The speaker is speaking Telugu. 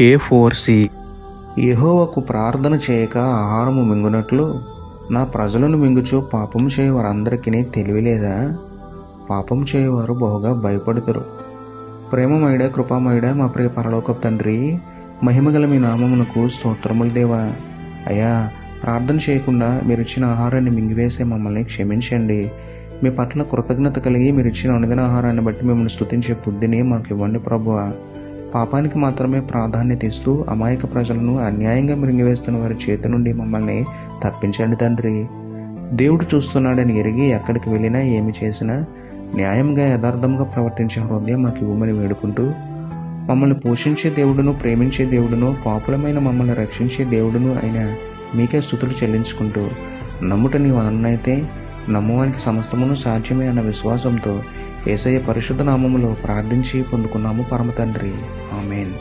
A4C. యెహోవాకు ప్రార్థన చేయక ఆహారము మింగునట్లు నా ప్రజలను మింగుచు పాపము చేయు వారందరికీ తెలివిలేదా? పాపం చేయువారు బహుగా భయపడుతురు. ప్రేమమయుడ కృపామయుడ మా ప్రియ పరలోకపు తండ్రి, మహిమగల మీ నామమునకు స్తోత్రములు దేవా. అయ్యా, ప్రార్థన చేయకుండా మీరు ఇచ్చిన ఆహారాన్ని మింగివేసే మమ్మల్ని క్షమించండి. మీ పట్ల కృతజ్ఞత కలిగి మీరు ఇచ్చిన అనుదిన ఆహారాన్ని బట్టి మిమ్మల్ని స్తుతించే బుద్ధిని మాకు ఇవ్వండి ప్రభువా. పాపానికి మాత్రమే ప్రాధాన్యత ఇస్తూ అమాయక ప్రజలను అన్యాయంగా మింగివేస్తున్న వారి చేతి నుండి మమ్మల్ని తప్పించండి తండ్రి. దేవుడు చూస్తున్నాడని ఎరిగి ఎక్కడికి వెళ్ళినా ఏమి చేసినా న్యాయంగా యథార్థంగా ప్రవర్తించే హృదయం మాకు ఇవ్వమని వేడుకుంటూ, మమ్మల్ని పోషించే దేవుడును, ప్రేమించే దేవుడును, పాపులమైన మమ్మల్ని రక్షించే దేవుడును అయిన మీకే స్తుతులు చెల్లించుకుంటూ, నమ్ముట నీ వలనైతే నమ్మువానికి సమస్తమును సాధ్యమే అన్న విశ్వాసంతో యేసయ్య పరిశుద్ధ నామములో ప్రార్థించి పొందుకున్నాము పరమ తండ్రి. ఆమేన్.